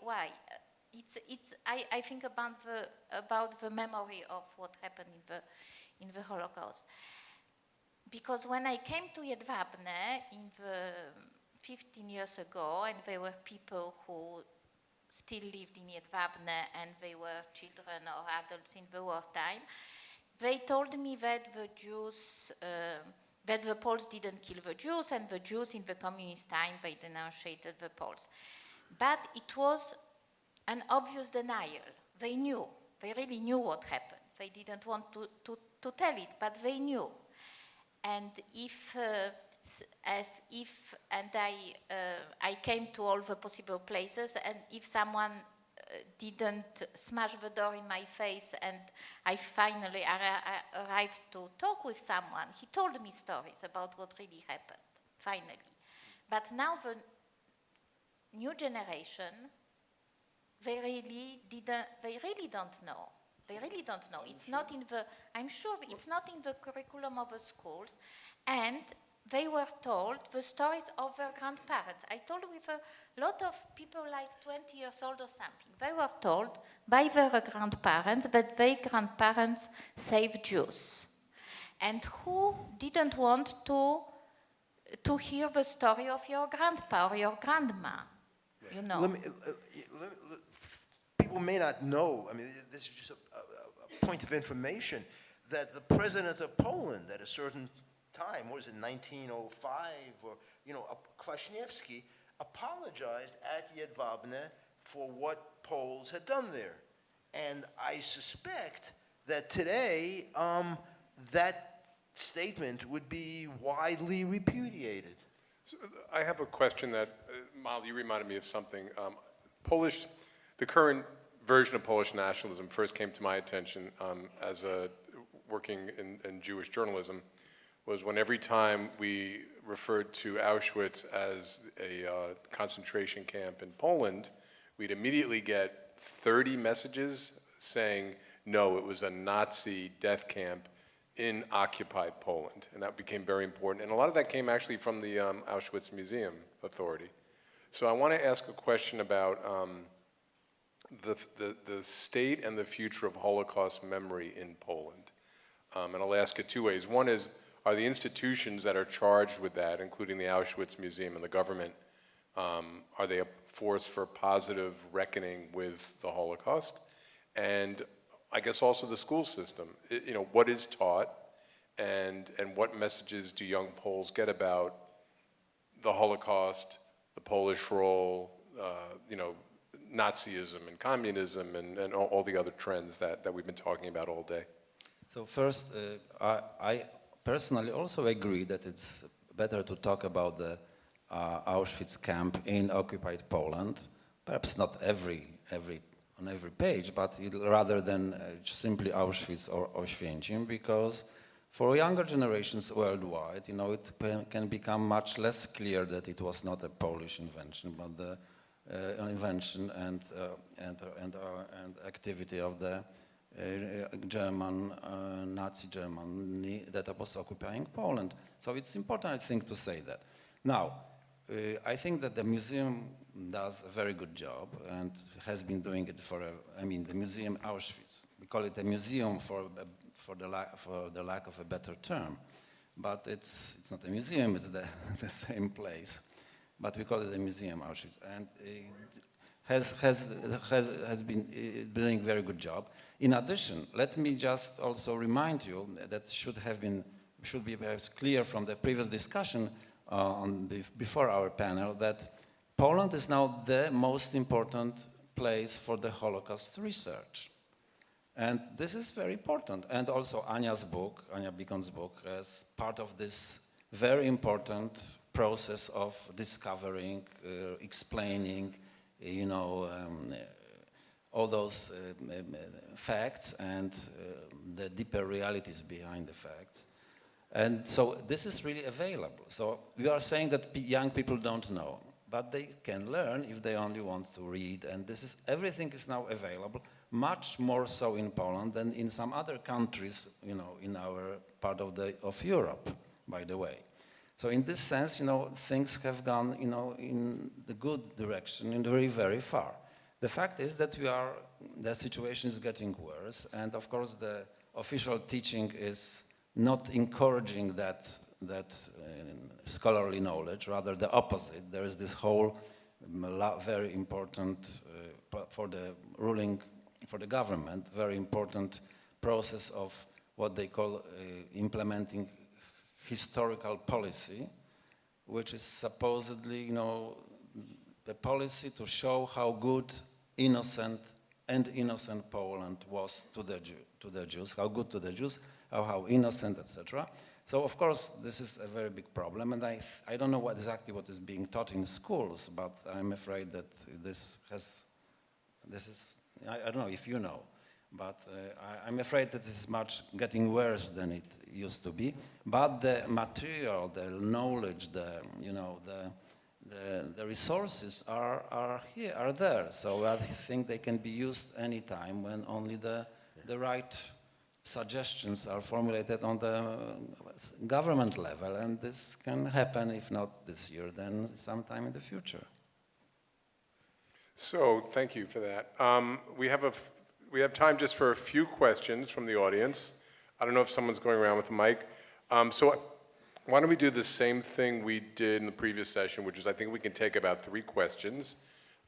I think about the memory of what happened in the Holocaust. Because when I came to Jedwabne 15 years ago, and there were people who still lived in Jedwabne and they were children or adults in the wartime, they told me that the Jews, that the Poles didn't kill the Jews, and the Jews in the communist time, they denunciated the Poles. But it was an obvious denial. They really knew what happened. They didn't want to tell it, but they knew. And I came to all the possible places, and if someone didn't smash the door in my face, and I finally arrived to talk with someone, he told me stories about what really happened, finally. But now the new generation, they really don't know. They really don't know. It's not in the, I'm sure it's not in the curriculum of the schools, and they were told the stories of their grandparents. I told with a lot of people like 20 years old or something. They were told by their grandparents that their grandparents saved Jews. And who didn't want to hear the story of your grandpa or your grandma, you know? People may not know, I mean, this is just a point of information, that the president of Poland at a certain time, what was it, 1905, or, Kwasniewski, apologized at Jedwabne for what Poles had done there. And I suspect that today that statement would be widely repudiated. So I have a question that, Molly, you reminded me of something. The current version of Polish nationalism first came to my attention as working in Jewish journalism, was when every time we referred to Auschwitz as a concentration camp in Poland, we'd immediately get 30 messages saying, no, it was a Nazi death camp in occupied Poland. And that became very important. And a lot of that came actually from the Auschwitz Museum Authority. So I want to ask a question about the state and the future of Holocaust memory in Poland. And I'll ask it two ways. One is, are the institutions that are charged with that, including the Auschwitz Museum and the government, are they a force for positive reckoning with the Holocaust? And I guess also the school system. What is taught, and what messages do young Poles get about the Holocaust, the Polish role, Nazism and communism, and all the other trends that we've been talking about all day? So first, I personally also agree that it's better to talk about the Auschwitz camp in occupied Poland, perhaps not on every page, but rather than simply Auschwitz or Oświęcim, because for younger generations worldwide, it can become much less clear that it was not a Polish invention, but the invention and activity of the Nazi Germany that was occupying Poland. So it's important, I think, to say that. Now, I think that the museum does a very good job and has been doing it the Museum Auschwitz. We call it a museum for the lack of a better term, but it's not a museum, it's the same place, but we call it a Museum Auschwitz, and it has been doing a very good job. In addition, let me just also remind you that should be perhaps clear from the previous discussion before our panel, that Poland is now the most important place for the Holocaust research. And this is very important. And also Ania Bikont's book, as part of this very important process of discovering, explaining, all those facts and the deeper realities behind the facts. And so this is really available. So we are saying that young people don't know, but they can learn if they only want to read. And everything is now available, much more so in Poland than in some other countries, in our part of Europe, by the way. So in this sense, things have gone, in the good direction, in very, very far. The fact is that the situation is getting worse, and of course the official teaching is not encouraging that scholarly knowledge, rather the opposite. There is this whole very important, for the government, very important process of what they call implementing historical policy, which is supposedly, the policy to show how good innocent Poland was to the Jews, how good to the Jews, how innocent, etc. So of course this is a very big problem, and I don't know exactly what is being taught in schools, but I'm afraid that I don't know if you know, but I'm afraid that this is much getting worse than it used to be. But the material, the knowledge, the resources are there. So I think they can be used anytime when only the right suggestions are formulated on the government level, and this can happen, if not this year, then sometime in the future. So thank you for that. We have time just for a few questions from the audience. I don't know if someone's going around with a mic. So why don't we do the same thing we did in the previous session, which is I think we can take about 3 questions.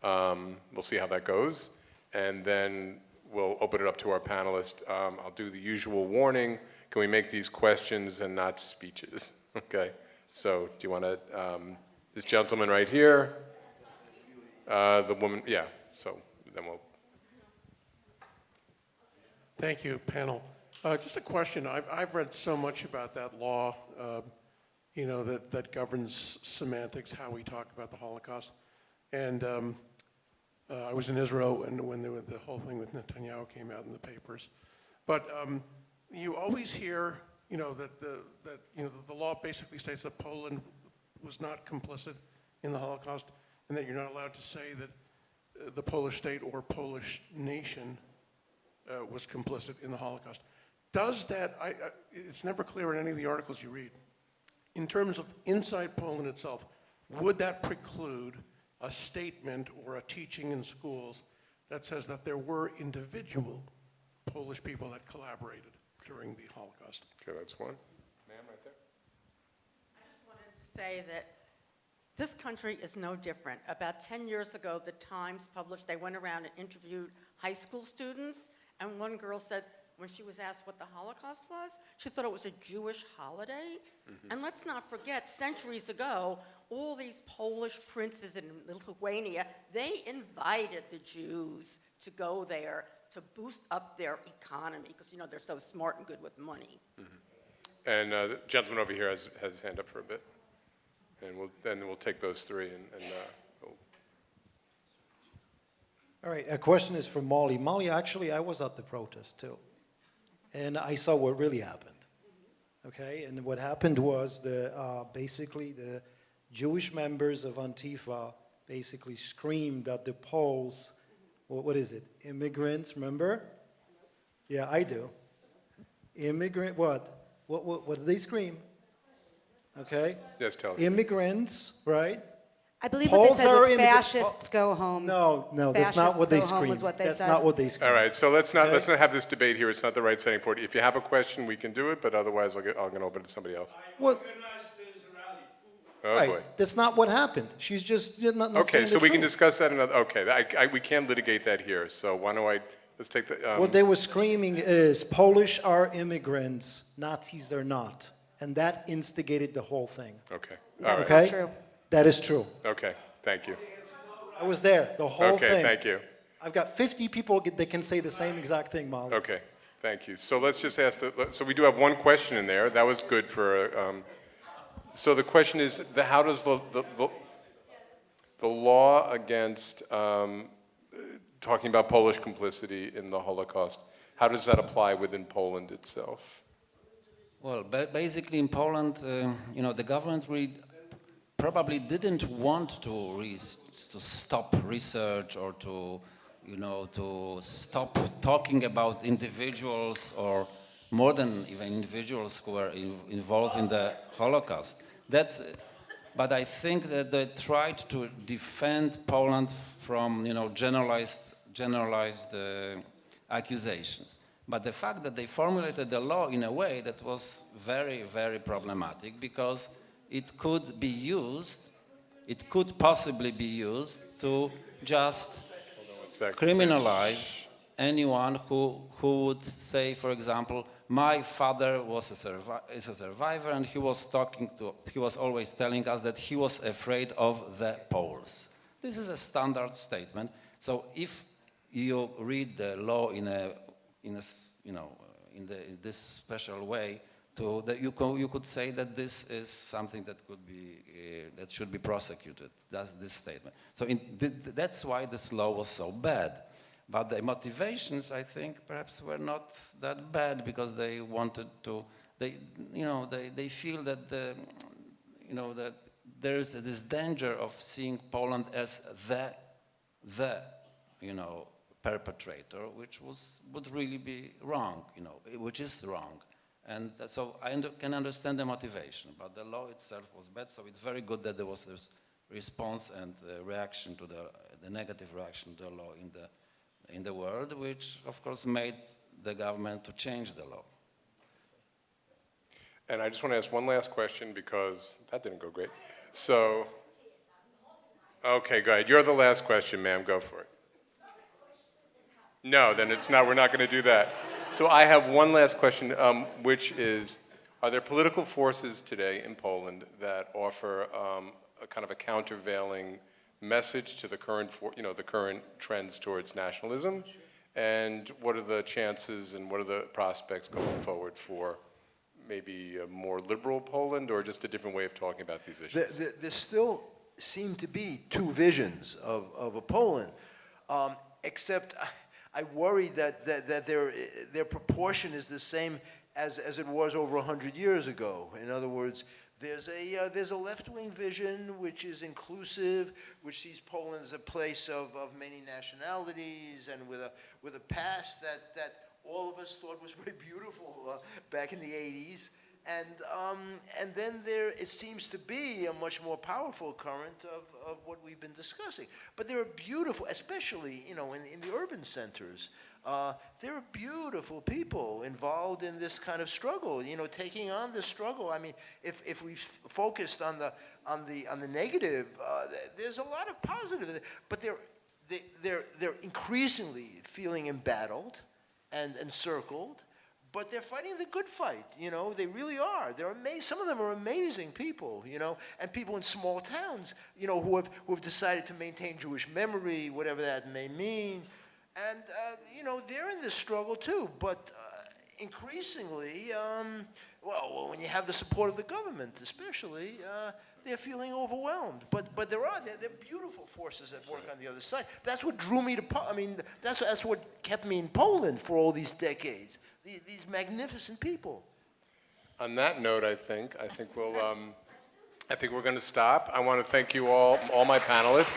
We'll see how that goes. And then we'll open it up to our panelists. I'll do the usual warning. Can we make these questions and not speeches? Okay. So do you want to, this gentleman right here, the woman, yeah. So then we'll. Thank you, panel. Just a question. I've read so much about that law, that governs semantics, how we talk about the Holocaust. And I was in Israel when the whole thing with Netanyahu came out in the papers. But you always hear, that the law basically states that Poland was not complicit in the Holocaust, and that you're not allowed to say that the Polish state or Polish nation was complicit in the Holocaust. Does that, it's never clear in any of the articles you read, in terms of inside Poland itself, would that preclude a statement or a teaching in schools that says that there were individual Polish people that collaborated during the Holocaust? Okay, that's one. Ma'am, right there. I just wanted to say that this country is no different. About 10 years ago, the Times published, they went around and interviewed high school students, and one girl said, when she was asked what the Holocaust was, she thought it was a Jewish holiday. And let's not forget, centuries ago, all these Polish princes in Lithuania, they invited the Jews to go there to boost up their economy, because they're so smart and good with money. And the gentleman over here has his hand up for a bit. And we'll take those three and we'll. All right, a question is for Molly. Molly, actually, I was at the protest too. And I saw what really happened. Okay, and what happened was basically the Jewish members of Antifa basically screamed at the Poles, what is it, immigrants, remember? Yeah, I do. Immigrant, what? What did they scream? Okay? Yes, tell us. Immigrants, right? I believe Poles what they said are was immigrant- fascists go home. No, that's not what they Fascists go home screamed. was what they That's said. not what they screamed. All right, so let's not Okay. have this debate here. It's not the right setting for it. If you have a question, we can do it, but otherwise I'm going to open it to somebody else. Well, Oh, right, boy. that's not what happened. She's just not Okay, saying so the we can truth. discuss that another, okay, we can't litigate that here, so why don't let's take the, What they were screaming is, Polish are immigrants, Nazis are not. And that instigated the whole thing. okay, all That's right, not Okay? true. That is true. okay, thank you. I was there, the whole thing. Okay, thank you. I've got 50 people that can say the same exact thing, Molly. Okay, thank you. So let's just ask, so we do have one question in there. That was good for, so the question is, how does the law against talking about Polish complicity in the Holocaust, how does that apply within Poland itself? Well, basically in Poland, the government probably didn't want to stop research or to stop talking about individuals or more than even individuals who were involved in the Holocaust. But I think that they tried to defend Poland from generalized accusations. But the fact that they formulated the law in a way that was very, very problematic, because it could possibly be used to just criminalize anyone who would say, for example, my father is a survivor, and he was always telling us that he was afraid of the Poles. This is a standard statement. So if you read the law in this special way, you could say that this is something that that should be prosecuted. That's this statement. So that's why this law was so bad. But the motivations, I think, perhaps were not that bad, because they wanted to. They feel that that there is this danger of seeing Poland as the perpetrator, which would really be wrong, which is wrong. And so I can understand the motivation, but the law itself was bad. So it's very good that there was this response and reaction to the negative reaction to the law in the world, which of course made the government to change the law. And I just want to ask one last question, because that didn't go great. So, okay, go ahead. You're the last question, ma'am. Go for it. No, then it's not. We're not going to do that. So I have one last question, which is, are there political forces today in Poland that offer a kind of a countervailing message to the current, the current trends towards nationalism? And what are the chances and what are the prospects going forward for maybe a more liberal Poland or just a different way of talking about these issues? There still seem to be two visions of a Poland, except I worry that their proportion is the same as it was over 100 years ago. In other words, there's a left-wing vision which is inclusive, which sees Poland as a place of many nationalities and with a past that all of us thought was very beautiful back in the 80s. And then it seems to be a much more powerful current of what we've been discussing. But there are beautiful, especially in the urban centers, there are beautiful people involved in this kind of struggle. Taking on this struggle. I mean, if we focused on the negative, there's a lot of positive. But they're increasingly feeling embattled and encircled. But they're fighting the good fight, they really are. They're amazing. Some of them are amazing people, and people in small towns, who have decided to maintain Jewish memory, whatever that may mean. And, they're in this struggle too. But increasingly, when you have the support of the government especially, they're feeling overwhelmed. But there are beautiful forces at work on the other side. That's what drew me to Poland. I mean, that's what kept me in Poland for all these decades. These magnificent people. On that note, I think we're going to stop. I want to thank you all my panelists.